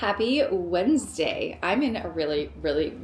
Happy Wednesday. I'm in a really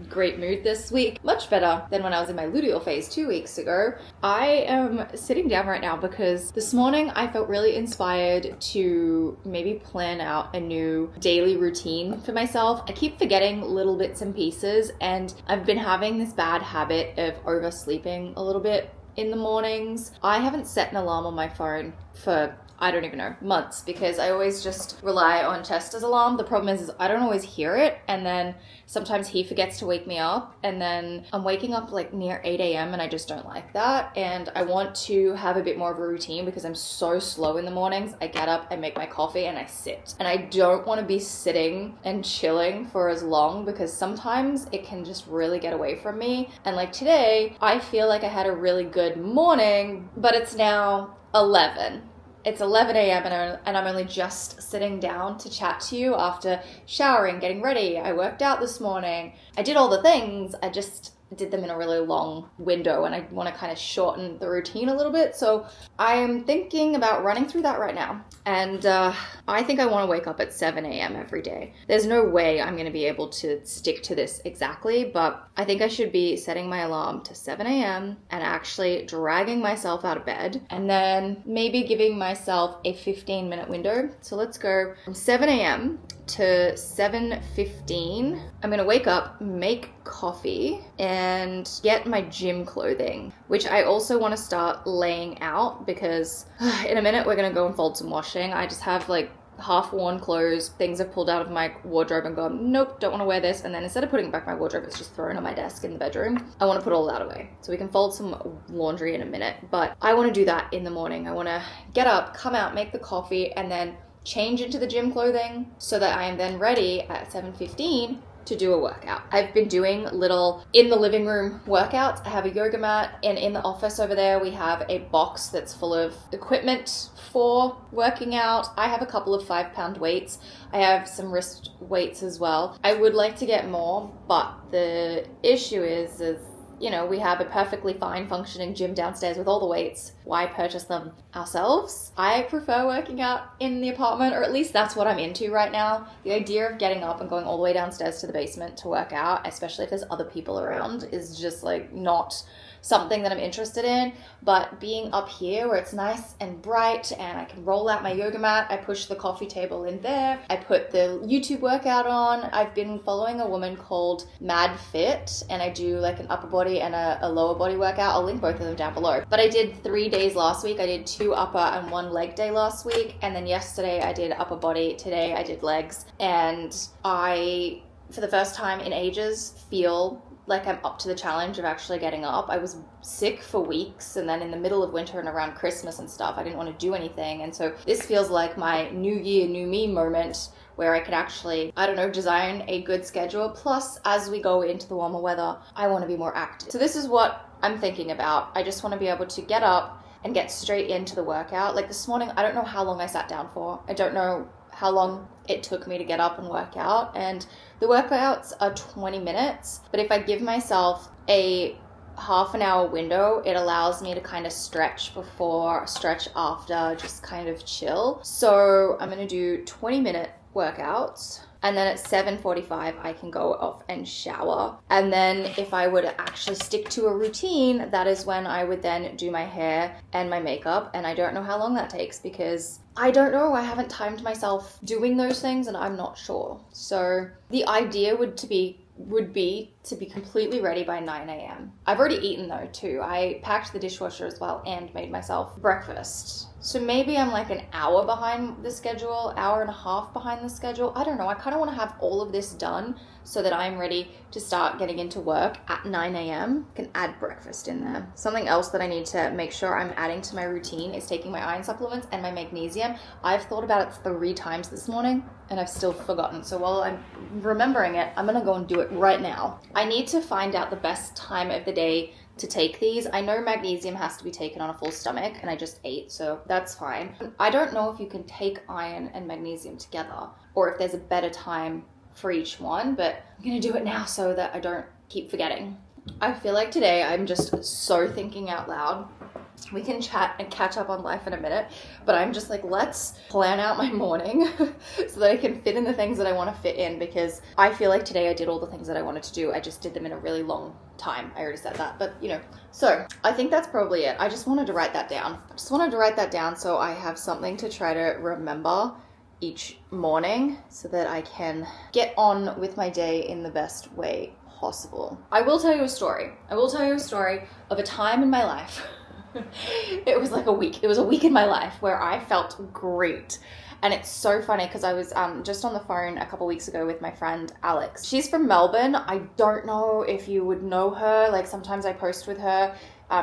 great mood this week. Much better than when I was in my luteal phase 2 weeks ago. I am sitting down right now because this morning I felt really inspired to maybe plan out a new daily routine for myself. I keep forgetting little bits and pieces, and I've been having this bad habit of oversleeping a little bit in the mornings. I haven't set an alarm on my phone for I don't even know, months, because I always just rely on Chester's alarm. The problem is I don't always hear it, and then sometimes he forgets to wake me up, and then I'm waking up like near 8 a.m. and I just don't like that. And I want to have a bit more of a routine because I'm so slow in the mornings. I get up, I make my coffee, and I sit. And I don't want to be sitting and chilling for as long because sometimes it can just really get away from me. And like today, I feel like I had a really good morning, but it's now 11. It's 11 a.m. and I'm only just sitting down to chat to you after showering, getting ready. I worked out this morning. I did all the things. I just did them in a really long window, and I want to kind of shorten the routine a little bit. So I am thinking about running through that right now. And I think I want to wake up at 7 a.m. every day. There's no way I'm going to be able to stick to this exactly, but I think I should be setting my alarm to 7 a.m. and actually dragging myself out of bed, and then maybe giving myself a 15-minute window. So let's go from 7 a.m. to 7:15. I'm gonna wake up, make coffee, and get my gym clothing, which I also want to start laying out because in a minute we're gonna go and fold some washing. I just have like half-worn clothes, things I've pulled out of my wardrobe and gone, nope, don't want to wear this. And then instead of putting it back in my wardrobe, it's just thrown on my desk in the bedroom. I want to put all that away. So we can fold some laundry in a minute, but I want to do that in the morning. I want to get up, come out, make the coffee, and then change into the gym clothing so that I am then ready at 7:15 to do a workout. I've been doing little in the living room workouts. I have a yoga mat, and in the office over there we have a box that's full of equipment for working out. I have a couple of 5-pound weights. I have some wrist weights as well. I would like to get more, but the issue is you know, we have a perfectly fine functioning gym downstairs with all the weights. Why purchase them ourselves? I prefer working out in the apartment, or at least that's what I'm into right now. The idea of getting up and going all the way downstairs to the basement to work out, especially if there's other people around, is just like not something that I'm interested in. But being up here where it's nice and bright and I can roll out my yoga mat, I push the coffee table in there, I put the YouTube workout on. I've been following a woman called Mad Fit, and I do like an upper body and a lower body workout. I'll link both of them down below. But I did 3 days last week. I did 2 upper and 1 leg day last week, and then yesterday I did upper body, today I did legs, and I, for the first time in ages, feel like I'm up to the challenge of actually getting up. I was sick for weeks, and then in the middle of winter and around Christmas and stuff, I didn't want to do anything. And so this feels like my new year, new me moment where I could actually, I don't know, design a good schedule. Plus, as we go into the warmer weather, I want to be more active. So this is what I'm thinking about. I just want to be able to get up and get straight into the workout. Like this morning, I don't know how long I sat down for. I don't know how long it took me to get up and work out. And the workouts are 20 minutes, but if I give myself a half an hour window, it allows me to kind of stretch before, stretch after, just kind of chill. So I'm going to do 20-minute workouts, and then at 7:45 I can go off and shower. And then if I were to actually stick to a routine, that is when I would then do my hair and my makeup. And I don't know how long that takes because I don't know. I haven't timed myself doing those things, and I'm not sure. So the idea would be to be completely ready by 9 a.m. I've already eaten though too. I packed the dishwasher as well and made myself breakfast. So maybe I'm like an hour behind the schedule, hour and a half behind the schedule. I don't know. I kind of want to have all of this done so that I'm ready to start getting into work at 9 a.m. Can add breakfast in there. Something else that I need to make sure I'm adding to my routine is taking my iron supplements and my magnesium. I've thought about it 3 times this morning and I've still forgotten. So while I'm remembering it, I'm going to go and do it right now. I need to find out the best time of the day to take these. I know magnesium has to be taken on a full stomach, and I just ate, so that's fine. I don't know if you can take iron and magnesium together or if there's a better time for each one, but I'm gonna do it now so that I don't keep forgetting. I feel like today I'm just so thinking out loud We can chat and catch up on life in a minute, but I'm just like, let's plan out my morning so that I can fit in the things that I want to fit in, because I feel like today I did all the things that I wanted to do. I just did them in a really long time. I already said that, but you know, so I think that's probably it. I just wanted to write that down. So I have something to try to remember each morning so that I can get on with my day in the best way possible. I will tell you a story. Of a time in my life. It was like a week. It was a week in my life where I felt great. And it's so funny because I was just on the phone a couple weeks ago with my friend Alex. She's from Melbourne. I don't know if you would know her. Like sometimes I post with her.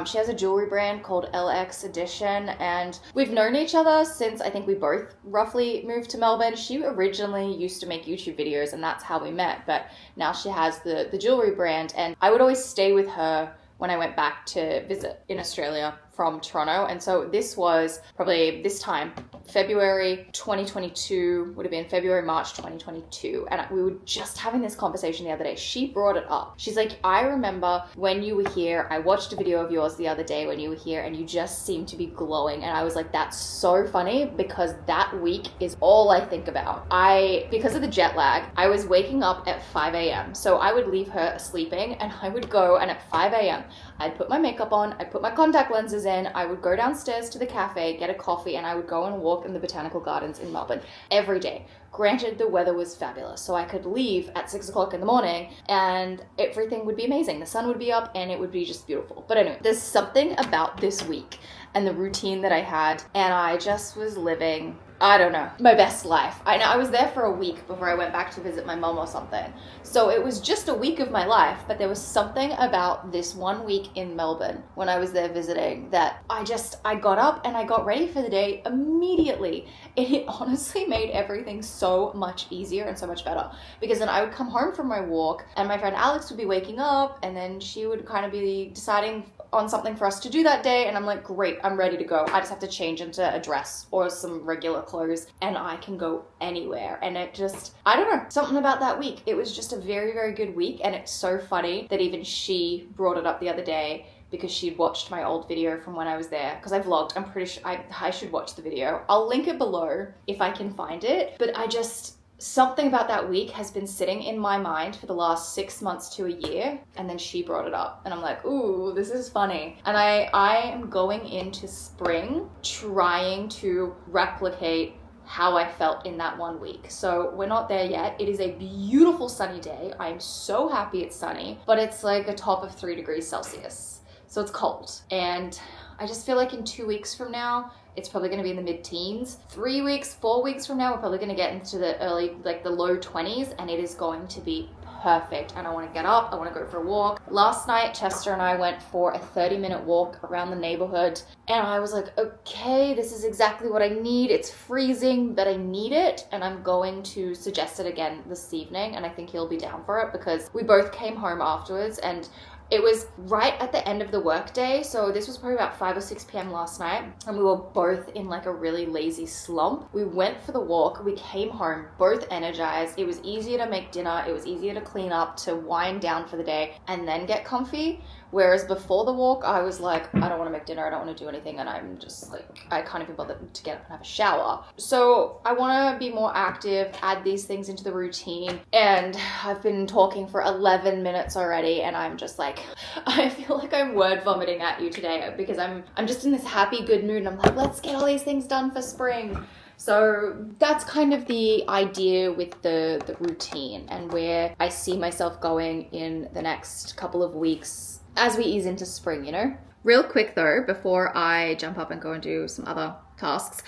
She has a jewelry brand called LX Edition, and we've known each other since I think we both roughly moved to Melbourne. She originally used to make YouTube videos, and that's how we met, but now she has the jewelry brand, and I would always stay with her when I went back to visit in Australia from Toronto. And so this was probably this time, February 2022, would have been February, March 2022. And we were just having this conversation the other day. She brought it up. She's like, I remember when you were here, I watched a video of yours the other day when you were here and you just seemed to be glowing. And I was like, that's so funny because that week is all I think about. Because of the jet lag, I was waking up at 5 a.m. So I would leave her sleeping and I would go, and at 5 a.m. I'd put my makeup on, I'd put my contact lenses in, I would go downstairs to the cafe, get a coffee, and I would go and walk in the botanical gardens in Melbourne every day. Granted, the weather was fabulous, so I could leave at 6 o'clock in the morning and everything would be amazing. The sun would be up and it would be just beautiful. But anyway, there's something about this week and the routine that I had, and I just was living, I don't know, my best life. I was there for a week before I went back to visit my mom or something. So it was just a week of my life, but there was something about this 1 week in Melbourne when I was there visiting that I got up and I got ready for the day immediately. And it honestly made everything so much easier and so much better, because then I would come home from my walk and my friend Alex would be waking up and then she would kind of be deciding on something for us to do that day, and I'm like, great, I'm ready to go. I just have to change into a dress or some regular clothes and I can go anywhere. And it just, I don't know, something about that week. It was just a very, very good week. And it's so funny that even she brought it up the other day because she'd watched my old video from when I was there, because I vlogged. I'm pretty sure I should watch the video. I'll link it below if I can find it. But something about that week has been sitting in my mind for the last 6 months to a year, and then she brought it up and I'm like, ooh, this is funny. And I am going into spring trying to replicate how I felt in that 1 week. So we're not there yet. It is a beautiful sunny day. I am so happy it's sunny, but it's like a top of 3 degrees Celsius. So it's cold. And I just feel like in 2 weeks from now, it's probably going to be in the mid-teens. 3 weeks, 4 weeks from now, we're probably going to get into the the low 20s, and it is going to be perfect. And I want to get up, I want to go for a walk. Last night, Chester and I went for a 30-minute walk around the neighborhood, and I was like, okay, this is exactly what I need. It's freezing, but I need it, and I'm going to suggest it again this evening, and I think he'll be down for it because we both came home afterwards, and it was right at the end of the workday, so this was probably about 5 or 6 p.m. last night, and we were both in like a really lazy slump. We went for the walk, we came home, both energized. It was easier to make dinner, it was easier to clean up, to wind down for the day, and then get comfy. Whereas before the walk, I was like, I don't want to make dinner, I don't want to do anything, and I'm just like, I can't even bother to get up and have a shower. So I want to be more active, add these things into the routine, and I've been talking for 11 minutes already, and I'm just like, I feel like I'm word vomiting at you today because I'm just in this happy, good mood, and I'm like, let's get all these things done for spring. So that's kind of the idea with the routine and where I see myself going in the next couple of weeks as we ease into spring, you know? Real quick though, before I jump up and go and do some other tasks,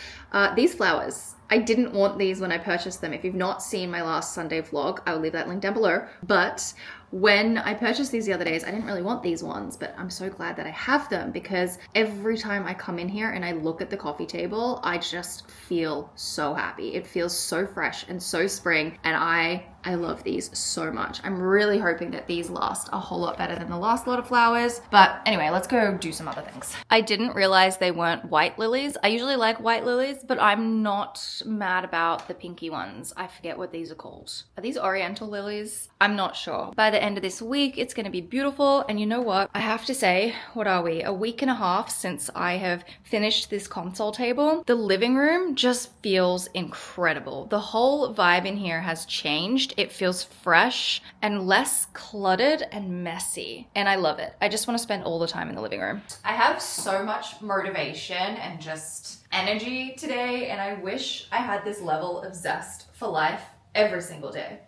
these flowers, I didn't want these when I purchased them. If you've not seen my last Sunday vlog, I will leave that link down below. But when I purchased these the other days, I didn't really want these ones, but I'm so glad that I have them because every time I come in here and I look at the coffee table, I just feel so happy. It feels so fresh and so spring, and I love these so much. I'm really hoping that these last a whole lot better than the last lot of flowers. But anyway, let's go do some other things. I didn't realize they weren't white lilies. I usually like white lilies, but I'm not mad about the pinky ones. I forget what these are called. Are these oriental lilies? I'm not sure. By the the end of this week. It's going to be beautiful. And you know what? I have to say, what are we? A week and a half since I have finished this console table. The living room just feels incredible. The whole vibe in here has changed. It feels fresh and less cluttered and messy. And I love it. I just want to spend all the time in the living room. I have so much motivation and just energy today, and I wish I had this level of zest for life every single day.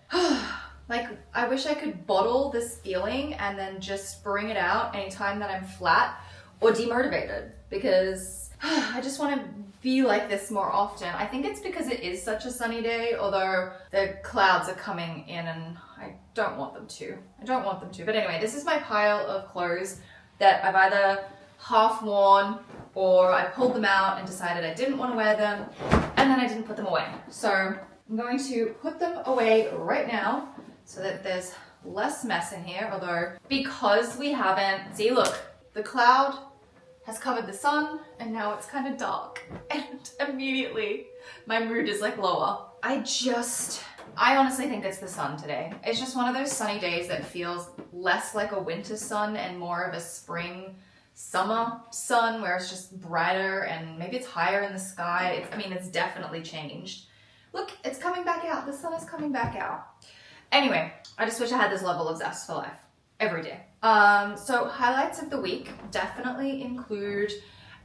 Like, I wish I could bottle this feeling and then just bring it out anytime that I'm flat or demotivated, because I just want to be like this more often. I think it's because it is such a sunny day, although the clouds are coming in and I don't want them to. But anyway, this is my pile of clothes that I've either half worn or I pulled them out and decided I didn't want to wear them, and then I didn't put them away. So I'm going to put them away right now so that there's less mess in here, although because we haven't, see, look, the cloud has covered the sun and now it's kind of dark, and immediately my mood is like lower. I honestly think it's the sun today. It's just one of those sunny days that feels less like a winter sun and more of a spring summer sun, where it's just brighter and maybe it's higher in the sky. It's definitely changed. Look, it's coming back out. The sun is coming back out. Anyway, I just wish I had this level of zest for life every day. So highlights of the week definitely include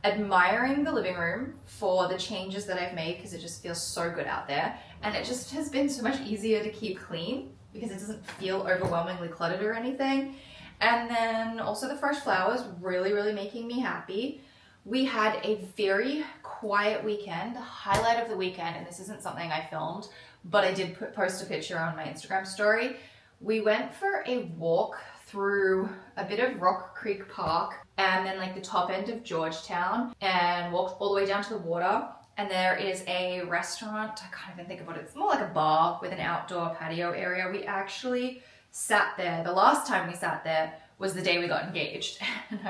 admiring the living room for the changes that I've made, because it just feels so good out there. And it just has been so much easier to keep clean because it doesn't feel overwhelmingly cluttered or anything. And then also the fresh flowers really making me happy. We had a very quiet weekend. The highlight of the weekend, and this isn't something I filmed, but I did post a picture on my Instagram story. We went for a walk through a bit of Rock Creek Park and then like the top end of Georgetown, and walked all the way down to the water. And there is a restaurant, I can't even think of what it's more like a bar with an outdoor patio area. We actually sat there. The last time we sat there was the day we got engaged. And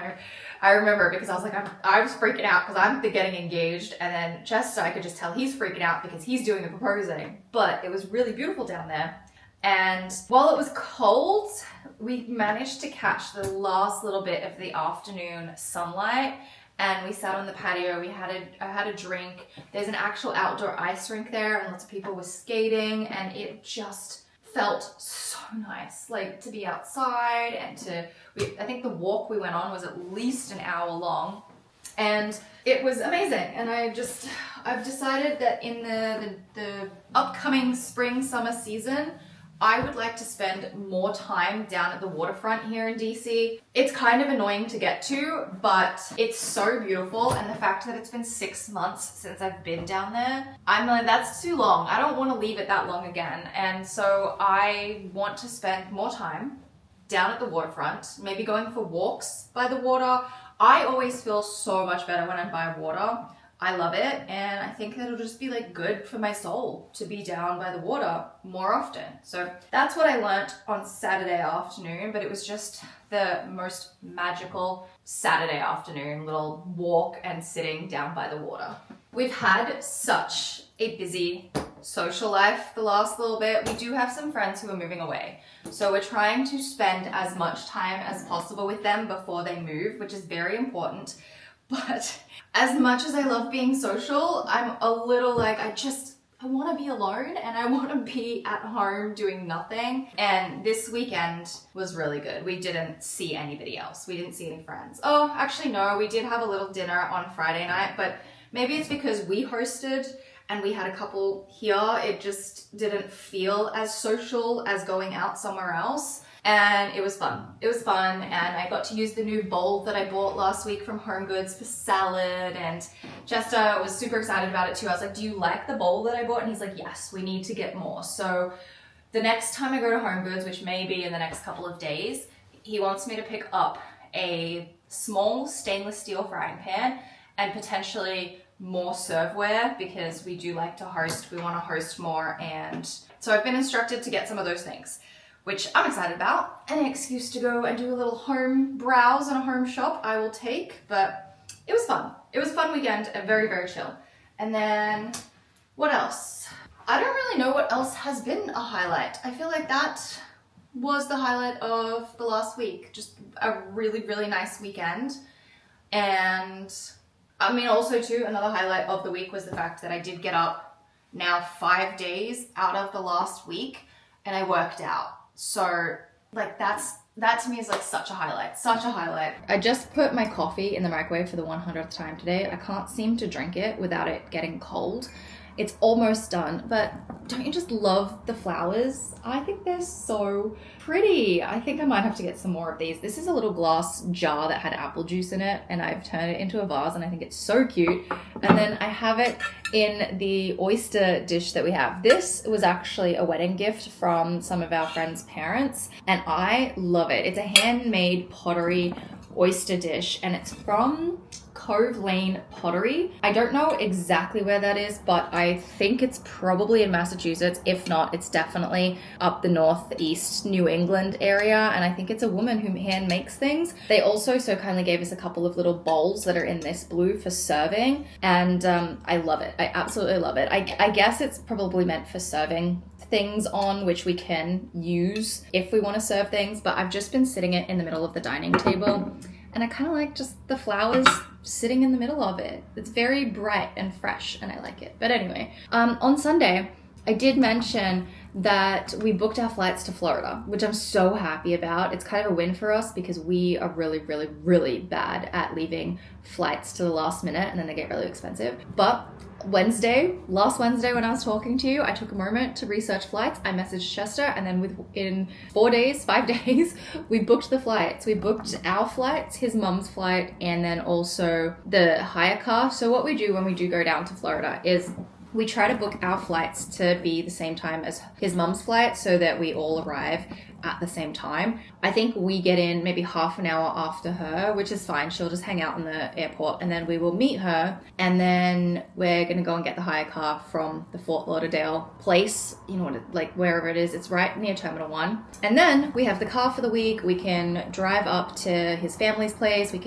I remember, because I was like, I was freaking out because I'm getting engaged, and then Chester, I could just tell he's freaking out because he's doing the proposing. But it was really beautiful down there. And while it was cold, we managed to catch the last little bit of the afternoon sunlight, and we sat on the patio. I had a drink. There's an actual outdoor ice rink there, and lots of people were skating, and it just felt so nice, like to be outside. And I think the walk we went on was at least an hour long, and it was amazing. And I've decided that in the upcoming spring summer season, I would like to spend more time down at the waterfront here in DC. It's kind of annoying to get to, but it's so beautiful. And the fact that it's been 6 months since I've been down there, I'm like, that's too long. I don't want to leave it that long again. And so I want to spend more time down at the waterfront, maybe going for walks by the water. I always feel so much better when I'm by water. I love it, and I think that it'll just be like good for my soul to be down by the water more often. So that's what I learnt on Saturday afternoon, but it was just the most magical Saturday afternoon, little walk and sitting down by the water. We've had such a busy social life the last little bit. We do have some friends who are moving away, so we're trying to spend as much time as possible with them before they move, which is very important. But as much as I love being social, I'm a little like, I want to be alone, and I want to be at home doing nothing. And this weekend was really good. We didn't see anybody else. We didn't see any friends. Oh, actually no, we did have a little dinner on Friday night, but maybe it's because we hosted and we had a couple here. It just didn't feel as social as going out somewhere else. And it was fun. It was fun, and I got to use the new bowl that I bought last week from Home Goods for salad, and Chester was super excited about it too. I was like, do you like the bowl that I bought? And he's like, yes, we need to get more. So the next time I go to Home Goods, which may be in the next couple of days, he wants me to pick up a small stainless steel frying pan and potentially more serveware, because we do like to host. We want to host more, and so I've been instructed to get some of those things, which I'm excited about. Any excuse to go and do a little home browse and a home shop, I will take. But it was fun. It was a fun weekend and very chill. And then what else? I don't really know what else has been a highlight. I feel like that was the highlight of the last week. Just a really, really nice weekend. And I mean, also too, another highlight of the week was the fact that I did get up now 5 days out of the last week and I worked out. So like that to me is like such a highlight, such a highlight. I just put my coffee in the microwave for the 100th time today. I can't seem to drink it without it getting cold. It's almost done, but don't you just love the flowers? I think they're so pretty. I think I might have to get some more of these. This is a little glass jar that had apple juice in it, and I've turned it into a vase, and I think it's so cute. And then I have it in the oyster dish that we have. This was actually a wedding gift from some of our friends' parents, and I love it. It's a handmade pottery oyster dish, and it's from Cove Lane Pottery. I don't know exactly where that is, but I think it's probably in Massachusetts. If not, it's definitely up the northeast New England area, and I think it's a woman who hand makes things. They also so kindly gave us a couple of little bowls that are in this blue for serving, and I love it. I absolutely love it. I guess it's probably meant for serving things on, which we can use if we want to serve things, but I've just been sitting it in the middle of the dining table, and I kind of like just the flowers sitting in the middle of it. It's very bright and fresh, and I like it. But anyway, on Sunday, I did mention that we booked our flights to Florida, which I'm so happy about. It's kind of a win for us because we are really, really, really bad at leaving flights to the last minute, and then they get really expensive. But last Wednesday when I was talking to you, I took a moment to research flights. I messaged Chester, and then within 5 days, we booked the flights. We booked our flights, his mum's flight, and then also the hire car. So what we do when we do go down to Florida is we try to book our flights to be the same time as his mum's flight so that we all arrive at the same time. I think we get in maybe half an hour after her, which is fine. She'll just hang out in the airport, and then we will meet her, and then we're going to go and get the hire car from the Fort Lauderdale place, you know, like wherever it is. It's right near Terminal 1. And then we have the car for the week. We can drive up to his family's place. We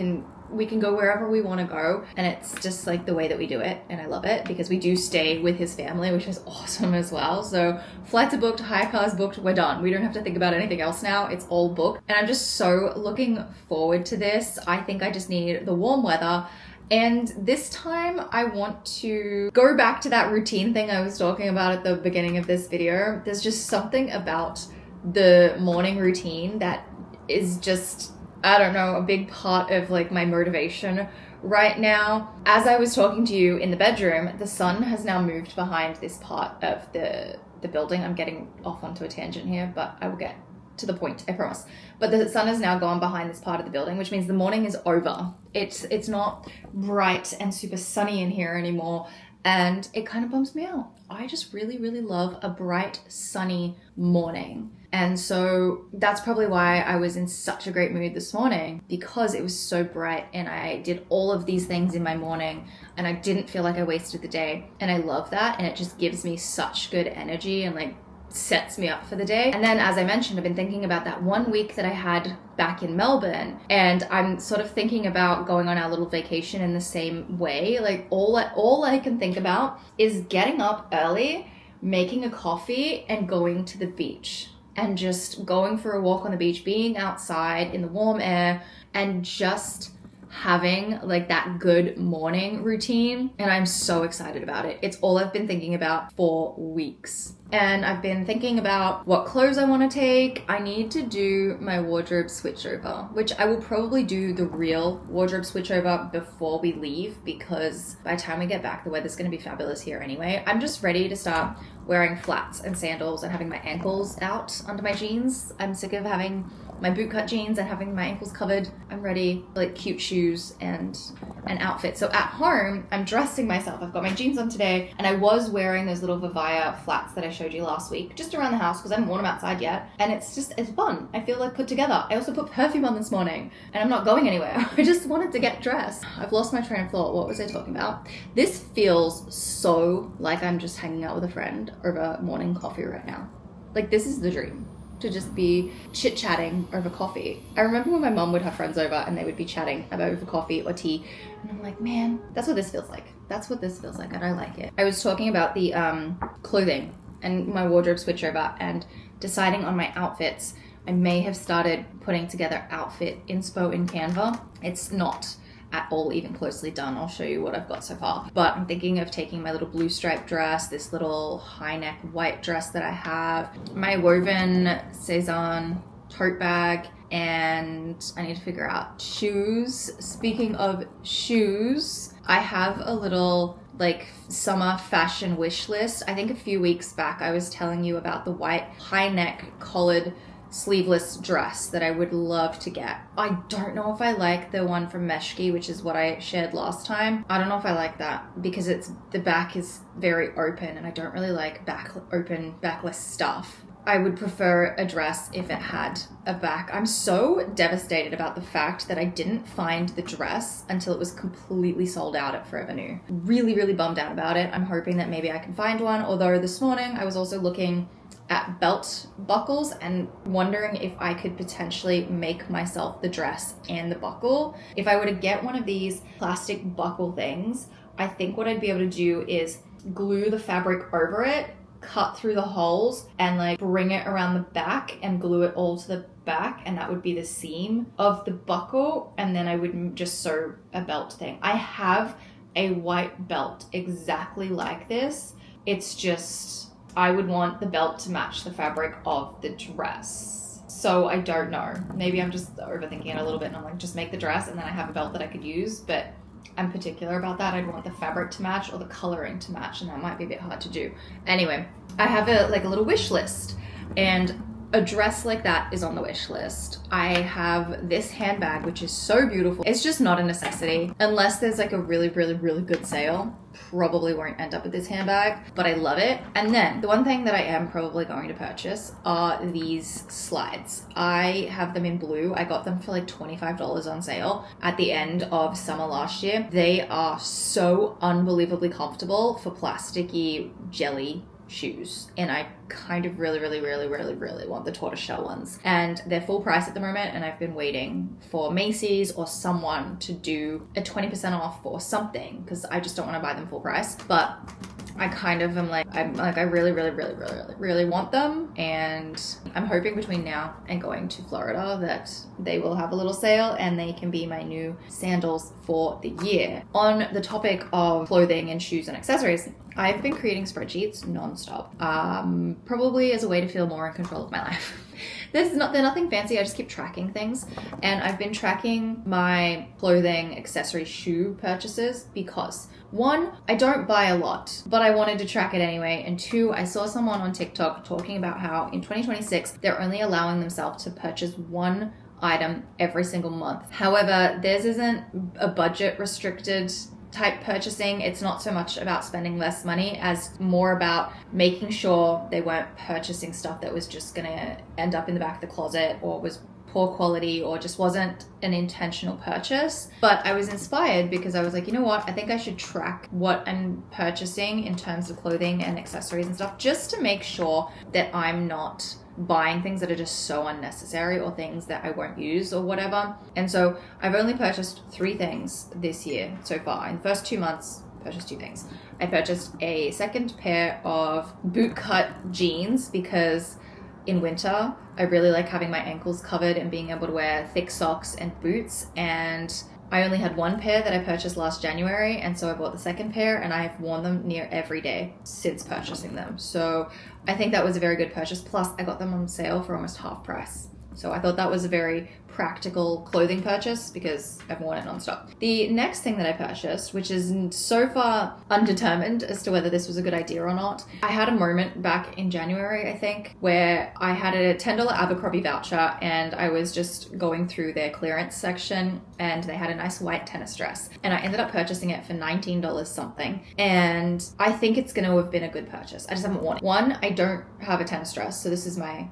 can go wherever we want to go, and it's just like the way that we do it, and I love it because we do stay with his family, which is awesome as well. So flights are booked, hire cars booked, we're done. We don't have to think about anything else now. It's all booked, and I'm just so looking forward to this. I think I just need the warm weather, and this time I want to go back to that routine thing I was talking about at the beginning of this video. There's just something about the morning routine that is just, I don't know, a big part of like my motivation right now. As I was talking to you in the bedroom, the sun has now moved behind this part of the building. I'm getting off onto a tangent here, but I will get to the point, I promise. But the sun has now gone behind this part of the building, which means the morning is over. It's not bright and super sunny in here anymore, and it kind of bums me out. I just really, really love a bright, sunny morning. And so that's probably why I was in such a great mood this morning, because it was so bright and I did all of these things in my morning and I didn't feel like I wasted the day. And I love that. And it just gives me such good energy and like sets me up for the day. And then, as I mentioned, I've been thinking about that 1 week that I had back in Melbourne, and I'm sort of thinking about going on our little vacation in the same way. Like all I can think about is getting up early, making a coffee, and going to the beach. And just going for a walk on the beach, being outside in the warm air, and just having like that good morning routine. And I'm so excited about it. It's all I've been thinking about for weeks. And I've been thinking about what clothes I want to take. I need to do my wardrobe switchover, which I will probably do the real wardrobe switchover before we leave, because by the time we get back, the weather's going to be fabulous here anyway. I'm just ready to start wearing flats and sandals and having my ankles out under my jeans. I'm sick of having my bootcut jeans and having my ankles covered. I'm ready for like cute shoes and an outfit. So at home, I'm dressing myself. I've got my jeans on today, and I was wearing those little Vivaya flats that I showed you last week, just around the house because I haven't worn them outside yet. And it's fun. I feel like put together. I also put perfume on this morning, and I'm not going anywhere. I just wanted to get dressed. I've lost my train of thought. What was I talking about? This feels so like I'm just hanging out with a friend over morning coffee right now. Like, this is the dream, to just be chit-chatting over coffee. I remember when my mom would have friends over and they would be chatting about over coffee or tea, and I'm like, man, that's what this feels like. That's what this feels like, and I like it. I was talking about the clothing and my wardrobe switchover and deciding on my outfits I may have started putting together outfit inspo in Canva. It's not at all even closely done. I'll show you what I've got so far. But I'm thinking of taking my little blue striped dress, this little high neck white dress that I have, my woven Cezanne tote bag, and I need to figure out shoes. Speaking of shoes, I have a little like summer fashion wish list. I think a few weeks back I was telling you about the white high neck collared sleeveless dress that I would love to get. I don't know if I like the one from Meshki, which is what I shared last time. I don't know if I like that because the back is very open and I don't really like backless stuff. I would prefer a dress if it had a back. I'm so devastated about the fact that I didn't find the dress until it was completely sold out at Forever New. Really, really bummed out about it. I'm hoping that maybe I can find one, although this morning I was also looking at belt buckles and wondering if I could potentially make myself the dress and the buckle. If I were to get one of these plastic buckle things, I think what I'd be able to do is glue the fabric over it, cut through the holes, and like bring it around the back and glue it all to the back, and that would be the seam of the buckle, and then I would just sew a belt thing. I have a white belt exactly like this. It's just I would want the belt to match the fabric of the dress. So I don't know. Maybe I'm just overthinking it a little bit and I'm like, just make the dress and then I have a belt that I could use. But I'm particular about that. I'd want the fabric to match or the coloring to match, and that might be a bit hard to do. Anyway, I have a little wish list, and a dress like that is on the wish list. I have this handbag, which is so beautiful. It's just not a necessity. Unless there's like a really, really, really good sale, probably won't end up with this handbag, but I love it. And then the one thing that I am probably going to purchase are these slides. I have them in blue. I got them for like $25 on sale at the end of summer last year. They are so unbelievably comfortable for plasticky jelly shoes, and I kind of really want the tortoiseshell ones, and they're full price at the moment, and I've been waiting for Macy's or someone to do a 20% off or something because I just don't want to buy them full price. But I kind of am like, I really want them, and I'm hoping between now and going to Florida that they will have a little sale and they can be my new sandals for the year. On the topic of clothing and shoes and accessories, I've been creating spreadsheets nonstop, probably as a way to feel more in control of my life. They're nothing fancy. I just keep tracking things, and I've been tracking my clothing, accessory, shoe purchases because 1, I don't buy a lot, but I wanted to track it anyway, and 2, I saw someone on TikTok talking about how in 2026 they're only allowing themselves to purchase one item every single month. However, theirs isn't a budget restricted type purchasing. It's not so much about spending less money as more about making sure they weren't purchasing stuff that was just gonna end up in the back of the closet or was poor quality or just wasn't an intentional purchase. But I was inspired because I was like, you know what, I think I should track what I'm purchasing in terms of clothing and accessories and stuff, just to make sure that I'm not buying things that are just so unnecessary or things that I won't use or whatever. And so I've only purchased 3 things this year so far. In the first 2 months, purchased 2 things. I purchased a second pair of bootcut jeans because in winter I really like having my ankles covered and being able to wear thick socks and boots, and I only had 1 pair that I purchased last January, and so I bought the second pair and I have worn them near every day since purchasing them. So I think that was a very good purchase. Plus I got them on sale for almost half price. So I thought that was a very practical clothing purchase because I've worn it nonstop. The next thing that I purchased, which is so far undetermined as to whether this was a good idea or not, I had a moment back in January, I think, where I had a $10 Abercrombie voucher and I was just going through their clearance section and they had a nice white tennis dress. And I ended up purchasing it for $19 something. And I think it's going to have been a good purchase. I just haven't worn it. 1, I don't have a tennis dress, so this is my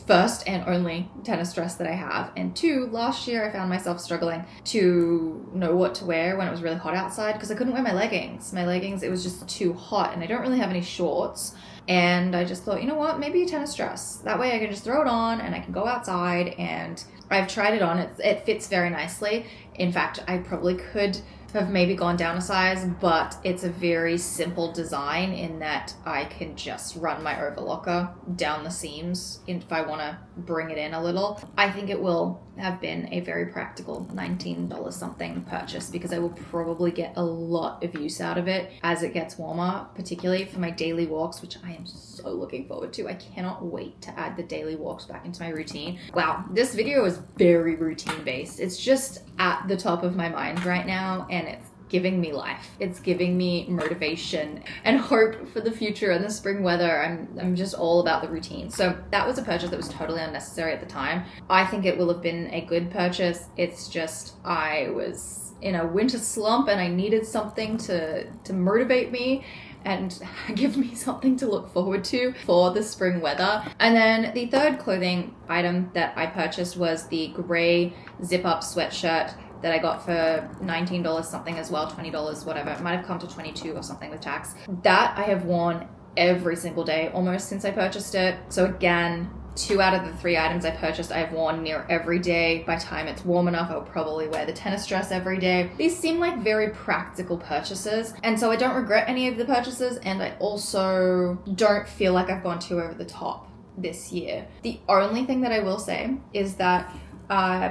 first and only tennis dress that I have. And 2, last year I found myself struggling to know what to wear when it was really hot outside because I couldn't wear my leggings. My leggings, it was just too hot, and I don't really have any shorts. And I just thought, you know what, maybe a tennis dress. That way I can just throw it on and I can go outside, and I've tried it on. It fits very nicely. In fact, I probably could have maybe gone down a size, but it's a very simple design in that I can just run my overlocker down the seams if I want to bring it in a little. I think it will have been a very practical $19 something purchase because I will probably get a lot of use out of it as it gets warmer, particularly for my daily walks, which I am so looking forward to. I cannot wait to add the daily walks back into my routine. Wow, this video is very routine based. It's just at the top of my mind right now, and it's giving me life. It's giving me motivation and hope for the future and the spring weather. I'm just all about the routine. So that was a purchase that was totally unnecessary at the time. I think it will have been a good purchase. It's just I was in a winter slump and I needed something to motivate me and give me something to look forward to for the spring weather. And then the third clothing item that I purchased was the gray zip-up sweatshirt that I got for $19 something as well, $20, whatever. It might have come to $22 or something with tax. That I have worn every single day almost since I purchased it. So again, 2 out of the 3 items I purchased I have worn near every day. By the time it's warm enough, I'll probably wear the tennis dress every day. These seem like very practical purchases, and so I don't regret any of the purchases, and I also don't feel like I've gone too over the top this year. The only thing that I will say is that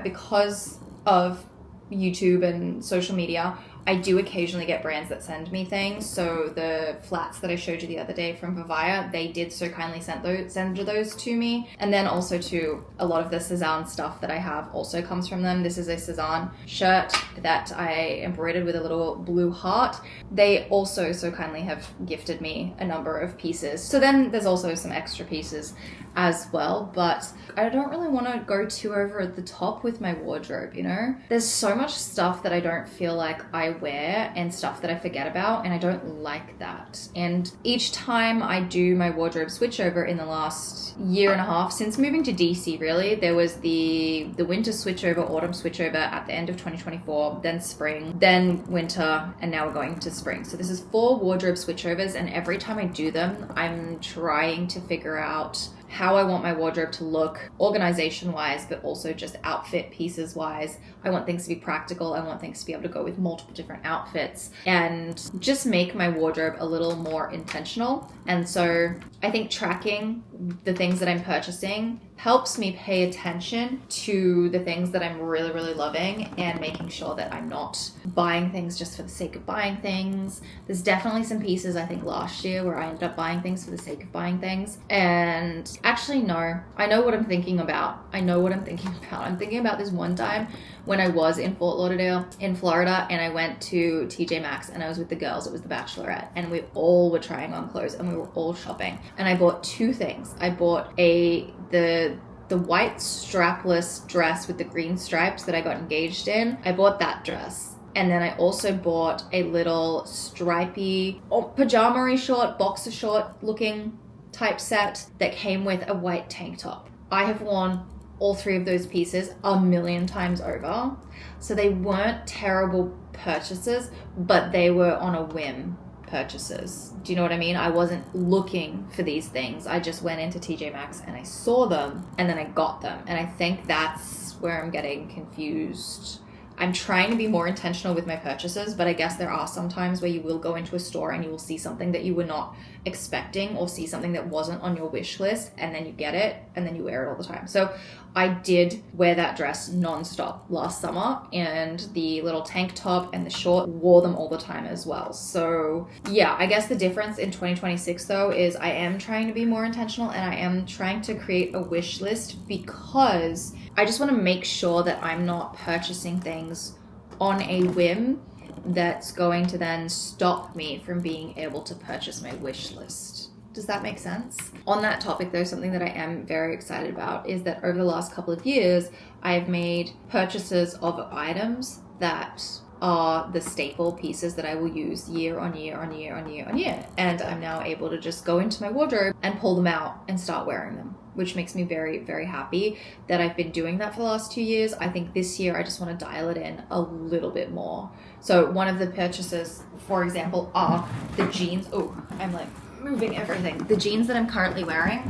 because of YouTube and social media, I do occasionally get brands that send me things. So the flats that I showed you the other day from Vivaya, they did so kindly send those to me. And then also to a lot of the Cezanne stuff that I have also comes from them. This is a Cezanne shirt that I embroidered with a little blue heart. They also so kindly have gifted me a number of pieces. So then there's also some extra pieces as well, but I don't really want to go too over the top with my wardrobe, you know? There's so much stuff that I don't feel like I wear and stuff that I forget about, and I don't like that. And each time I do my wardrobe switchover in the last year and a half, since moving to DC really, there was the winter switchover, autumn switchover at the end of 2024, then spring, then winter, and now we're going to spring. So this is 4 wardrobe switchovers, and every time I do them, I'm trying to figure out how I want my wardrobe to look organization wise, but also just outfit pieces wise. I want things to be practical. I want things to be able to go with multiple different outfits and just make my wardrobe a little more intentional. And so I think tracking the things that I'm purchasing helps me pay attention to the things that I'm really, really loving and making sure that I'm not buying things just for the sake of buying things. There's definitely some pieces I think last year where I ended up buying things for the sake of buying things. And actually, no, I know what I'm thinking about. I'm thinking about this one time when I was in Fort Lauderdale in Florida, and I went to TJ Maxx and I was with the girls. It was the Bachelorette, and we all were trying on clothes and we were all shopping. And I bought 2 things. I bought the white strapless dress with the green stripes that I got engaged in. I bought that dress. And then I also bought a little stripy pajama-y short, boxer short looking type set that came with a white tank top. I have worn all 3 of those pieces a million times over. So they weren't terrible purchases, but they were on a whim purchases. Do you know what I mean? I wasn't looking for these things. I just went into TJ Maxx and I saw them and then I got them. And I think that's where I'm getting confused. I'm trying to be more intentional with my purchases, but I guess there are some times where you will go into a store and you will see something that you were not expecting or see something that wasn't on your wish list, and then you get it and then you wear it all the time. So I did wear that dress nonstop last summer, and the little tank top and the short, wore them all the time as well. So yeah, I guess the difference in 2026 though is I am trying to be more intentional and I am trying to create a wish list because I just want to make sure that I'm not purchasing things on a whim that's going to then stop me from being able to purchase my wish list. Does that make sense? On that topic though, something that I am very excited about is that over the last couple of years, I've made purchases of items that are the staple pieces that I will use year on year on year on year on year. And I'm now able to just go into my wardrobe and pull them out and start wearing them, which makes me very, very happy that I've been doing that for the last 2 years. I think this year I just want to dial it in a little bit more. So one of the purchases, for example, are the jeans. Oh, I'm like moving everything. The jeans that I'm currently wearing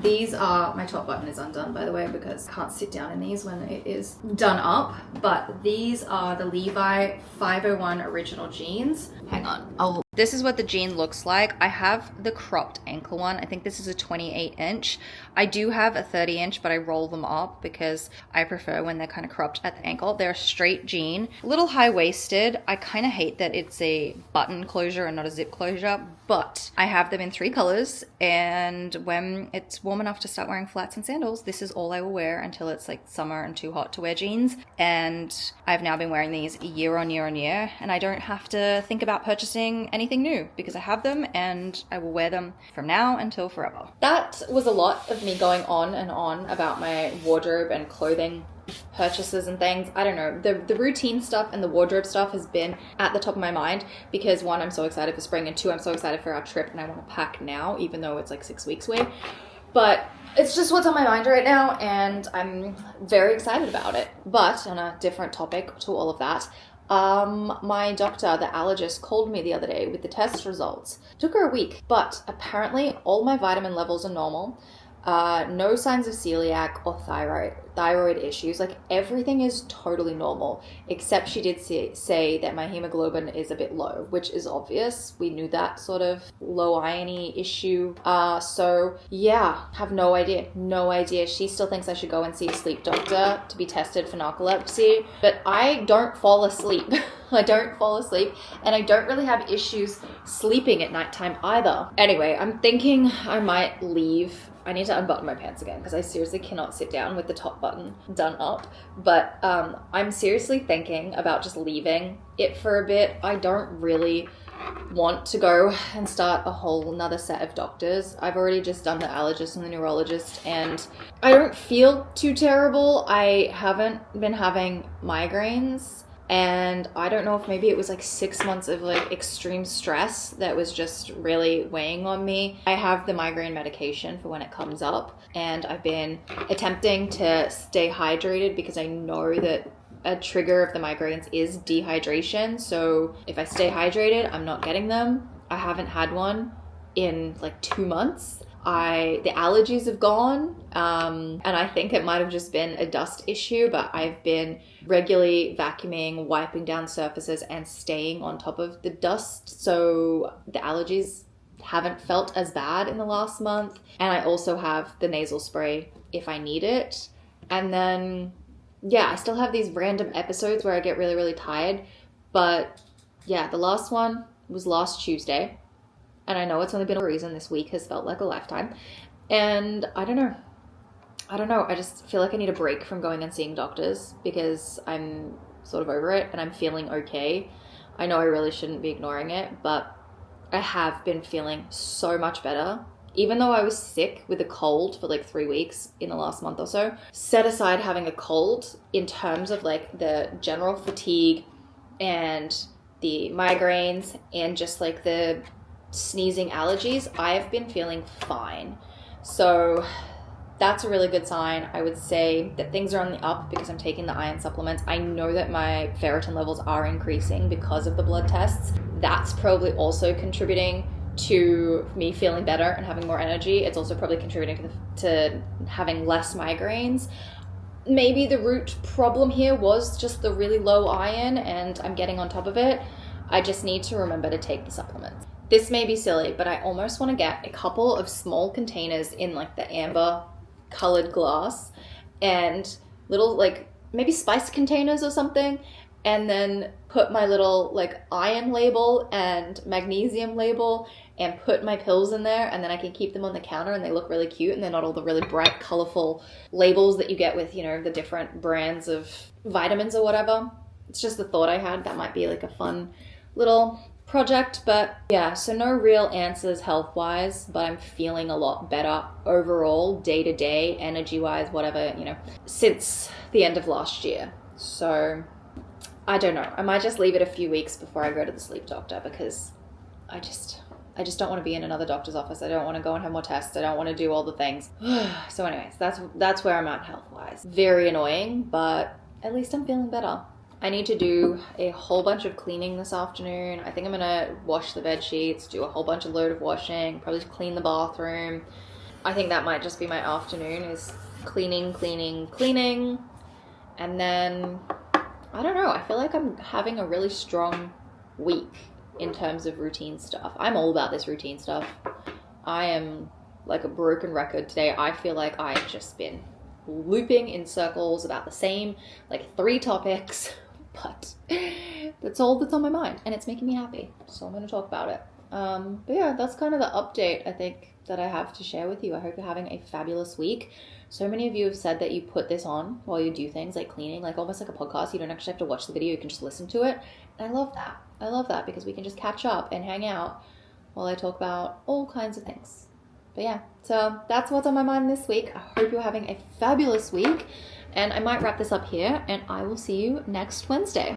These are, my top button is undone by the way because I can't sit down in these when it is done up, but these are the Levi 501 original jeans. Hang on, this is what the jean looks like. I have the cropped ankle one. I think this is a 28 inch. I do have a 30 inch, but I roll them up because I prefer when they're kind of cropped at the ankle. They're a straight jean, a little high-waisted. I kind of hate that it's a button closure and not a zip closure, but I have them in 3 colors, and when it's warm enough to start wearing flats and sandals, this is all I will wear until it's like summer and too hot to wear jeans. And I've now been wearing these year on year on year, and I don't have to think about purchasing anything new because I have them and I will wear them from now until forever. That was a lot of me going on and on about my wardrobe and clothing purchases and things. I don't know, the routine stuff and the wardrobe stuff has been at the top of my mind because 1, I'm so excited for spring, and 2, I'm so excited for our trip and I want to pack now even though it's like 6 weeks away. But it's just what's on my mind right now and I'm very excited about it. But on a different topic to all of that, my doctor, the allergist, called me the other day with the test results. Took her a week, but apparently all my vitamin levels are normal. No signs of celiac or thyroid issues. Like everything is totally normal, except she did say that my hemoglobin is a bit low, which is obvious. We knew that sort of low iron-y issue. So yeah, have no idea. She still thinks I should go and see a sleep doctor to be tested for narcolepsy, but I don't fall asleep. I don't fall asleep, and I don't really have issues sleeping at nighttime either. Anyway, I'm thinking I might leave. I need to unbutton my pants again because I seriously cannot sit down with the top button done up. But I'm seriously thinking about just leaving it for a bit. I don't really want to go and start a whole nother set of doctors. I've already just done the allergist and the neurologist, and I don't feel too terrible. I haven't been having migraines. And I don't know if maybe it was like 6 months of like extreme stress that was just really weighing on me. I have the migraine medication for when it comes up, and I've been attempting to stay hydrated because I know that a trigger of the migraines is dehydration. So if I stay hydrated, I'm not getting them. I haven't had one in like 2 months. The allergies have gone, and I think it might have just been a dust issue, but I've been regularly vacuuming, wiping down surfaces, and staying on top of the dust, so the allergies haven't felt as bad in the last month. And I also have the nasal spray if I need it. And then, yeah, I still have these random episodes where I get really, really tired, but yeah, the last one was last Tuesday. And I know it's only been a reason. This week has felt like a lifetime. And I don't know. I just feel like I need a break from going and seeing doctors because I'm sort of over it and I'm feeling okay. I know I really shouldn't be ignoring it, but I have been feeling so much better. Even though I was sick with a cold for like 3 weeks in the last month or so, set aside having a cold in terms of like the general fatigue and the migraines and just like the sneezing allergies, I have been feeling fine. So that's a really good sign. I would say that things are on the up because I'm taking the iron supplements. I know that my ferritin levels are increasing because of the blood tests. That's probably also contributing to me feeling better and having more energy. It's also probably contributing to having less migraines. Maybe the root problem here was just the really low iron and I'm getting on top of it. I just need to remember to take the supplements. This may be silly, but I almost want to get a couple of small containers in like the amber colored glass and little like maybe spice containers or something, and then put my little like iron label and magnesium label and put my pills in there, and then I can keep them on the counter and they look really cute and they're not all the really bright colorful labels that you get with, you know, the different brands of vitamins or whatever. It's just the thought I had. That might be like a fun little project. But yeah, so no real answers health wise, but I'm feeling a lot better overall, day to day, energy wise, whatever, you know, since the end of last year. So I don't know, I might just leave it a few weeks before I go to the sleep doctor because I just don't want to be in another doctor's office. I don't want to go and have more tests. I don't want to do all the things. So anyways, that's where I'm at health wise. Very annoying, but at least I'm feeling better. I need to do a whole bunch of cleaning this afternoon. I think I'm going to wash the bed sheets, do a whole bunch of load of washing, probably clean the bathroom. I think that might just be my afternoon, is cleaning, cleaning, cleaning. And then, I don't know, I feel like I'm having a really strong week in terms of routine stuff. I'm all about this routine stuff. I am like a broken record today. I feel like I've just been looping in circles about the same, like 3 topics, but that's all that's on my mind and it's making me happy. So I'm going to talk about it. But yeah, that's kind of the update I think that I have to share with you. I hope you're having a fabulous week. So many of you have said that you put this on while you do things like cleaning, like almost like a podcast. You don't actually have to watch the video, you can just listen to it. And I love that. I love that because we can just catch up and hang out while I talk about all kinds of things. But yeah, so that's what's on my mind this week. I hope you're having a fabulous week. And I might wrap this up here and I will see you next Wednesday.